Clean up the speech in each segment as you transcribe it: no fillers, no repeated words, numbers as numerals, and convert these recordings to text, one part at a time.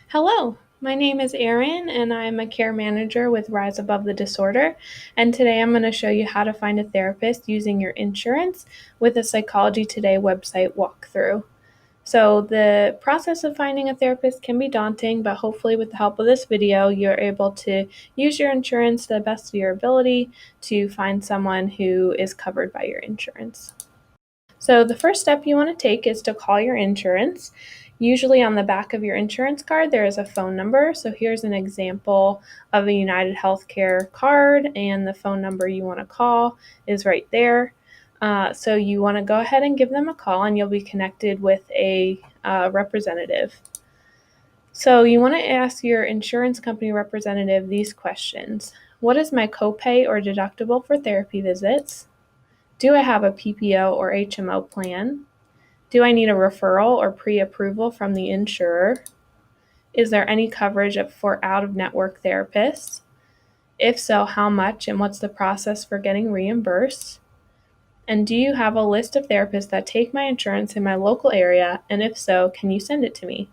Hello, my name is Erin and I'm a care manager with Rise Above the Disorder. And today I'm going to show you how to find a therapist using your insurance with a Psychology Today website walkthrough. So, the process of finding a therapist can be daunting, but hopefully, with the help of this video, you're able to use your insurance to the best of your ability to find someone who is covered by your insurance. So the first step you want to take is to call your insurance. Usually on the back of your insurance card, there is a phone number. So here's an example of a United Healthcare card, and the phone number you want to call is right there. So you want to go ahead and give them a call, and you'll be connected with a representative. So you want to ask your insurance company representative these questions. What is my copay or deductible for therapy visits? Do I have a PPO or HMO plan? Do I need a referral or pre-approval from the insurer? Is there any coverage for out-of-network therapists? If so, how much and what's the process for getting reimbursed? And do you have a list of therapists that take my insurance in my local area? And if so, can you send it to me?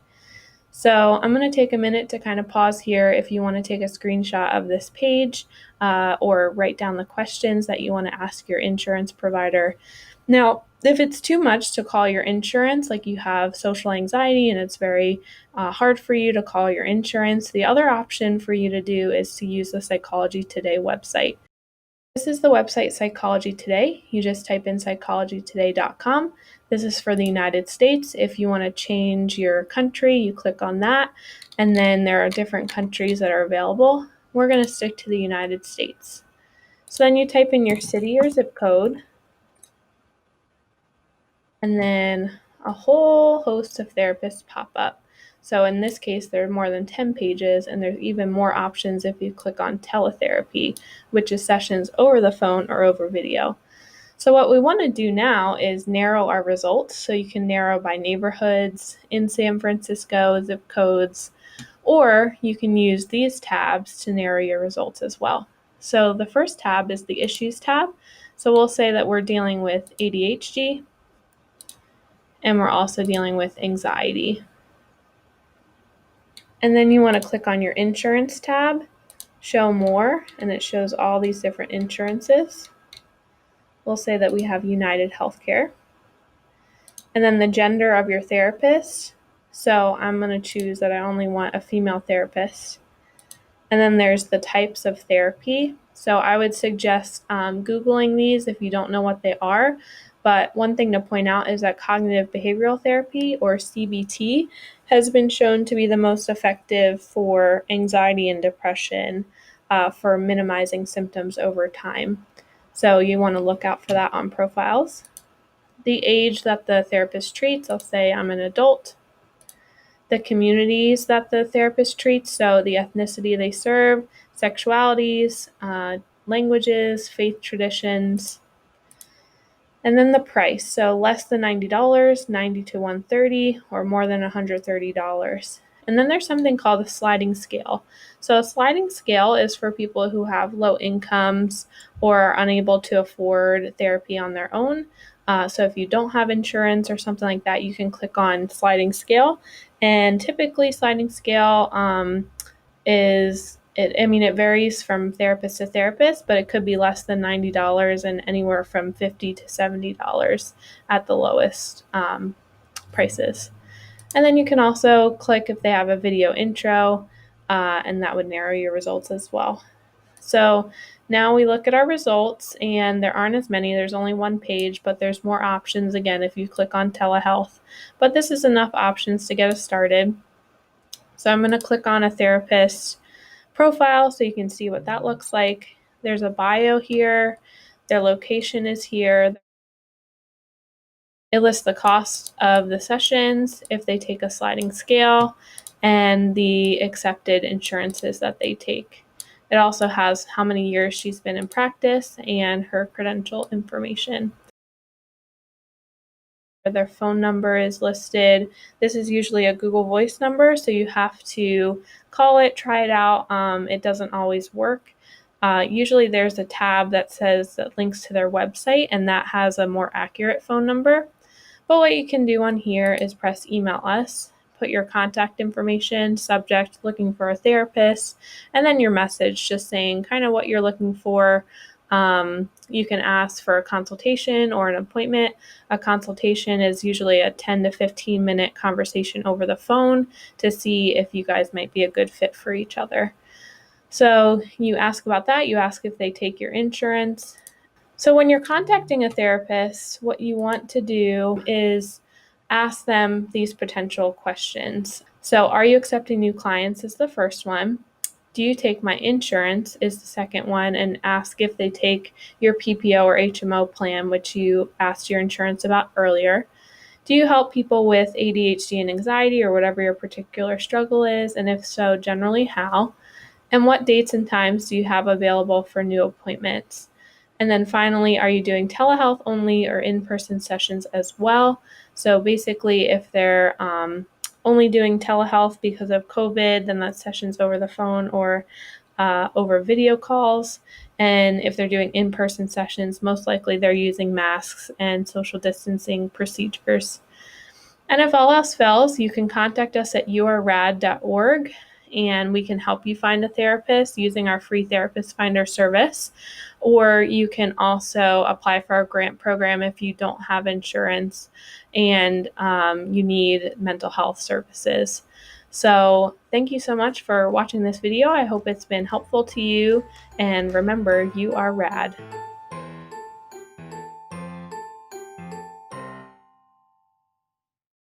So I'm going to take a minute to kind of pause here if you want to take a screenshot of this page or write down the questions that you want to ask your insurance provider. Now, if it's too much to call your insurance, like you have social anxiety and it's very hard for you to call your insurance, the other option for you to do is to use the Psychology Today website. This is the website Psychology Today. You just type in psychologytoday.com. This is for the United States. If you want to change your country, you click on that, and then there are different countries that are available. We're going to stick to the United States. So then you type in your city or zip code, and then a whole host of therapists pop up. So in this case, there are more than 10 pages, and there's even more options if you click on teletherapy, which is sessions over the phone or over video. So what we want to do now is narrow our results. So you can narrow by neighborhoods in San Francisco, zip codes, or you can use these tabs to narrow your results as well. So the first tab is the Issues tab. So we'll say that we're dealing with ADHD, and we're also dealing with anxiety. And then you want to click on your Insurance tab, Show More, and it shows all these different insurances. We'll say that we have United Healthcare. And then the gender of your therapist. So I'm going to choose that I only want a female therapist. And then there's the types of therapy. So I would suggest Googling these if you don't know what they are. But one thing to point out is that cognitive behavioral therapy, or CBT, has been shown to be the most effective for anxiety and depression for minimizing symptoms over time. So you want to look out for that on profiles. The age that the therapist treats, I'll say I'm an adult. The communities that the therapist treats, so the ethnicity they serve, sexualities, languages, faith traditions, and then the price. So less than $90, $90 to $130, or more than $130. And then there's something called a sliding scale. So a sliding scale is for people who have low incomes or are unable to afford therapy on their own. So if you don't have insurance or something like that, you can click on sliding scale. And typically sliding scale it varies from therapist to therapist, but it could be less than $90 and anywhere from $50 to $70 at the lowest prices. And then you can also click if they have a video intro, and that would narrow your results as well. So now we look at our results, and there aren't as many. There's only one page, but there's more options, again, if you click on telehealth. But this is enough options to get us started. So I'm going to click on a therapist profile so you can see what that looks like. There's a bio here. Their location is here. It lists the cost of the sessions, if they take a sliding scale, and the accepted insurances that they take. It also has how many years she's been in practice and her credential information. Their phone number is listed. This is usually a Google Voice number, so you have to call it, try it out. It doesn't always work. Usually there's a tab that links to their website, and that has a more accurate phone number. But what you can do on here is press email us, put your contact information, subject, looking for a therapist, and then your message, just saying kind of what you're looking for. You can ask for a consultation or an appointment. A consultation is usually a 10 to 15 minute conversation over the phone to see if you guys might be a good fit for each other. So you ask about that. You ask if they take your insurance. So when you're contacting a therapist, what you want to do is ask them these potential questions. So, are you accepting new clients is the first one. Do you take my insurance is the second one, and ask if they take your PPO or HMO plan, which you asked your insurance about earlier. Do you help people with ADHD and anxiety or whatever your particular struggle is? And if so, generally how? And what dates and times do you have available for new appointments? And then finally, are you doing telehealth only or in-person sessions as well? So basically, if they're only doing telehealth because of COVID, then that's sessions over the phone or over video calls. And if they're doing in-person sessions, most likely they're using masks and social distancing procedures. And if all else fails, you can contact us at yourrad.org and we can help you find a therapist using our free therapist finder service. Or you can also apply for our grant program if you don't have insurance and you need mental health services. So thank you so much for watching this video. I hope it's been helpful to you. And remember, you are RAD.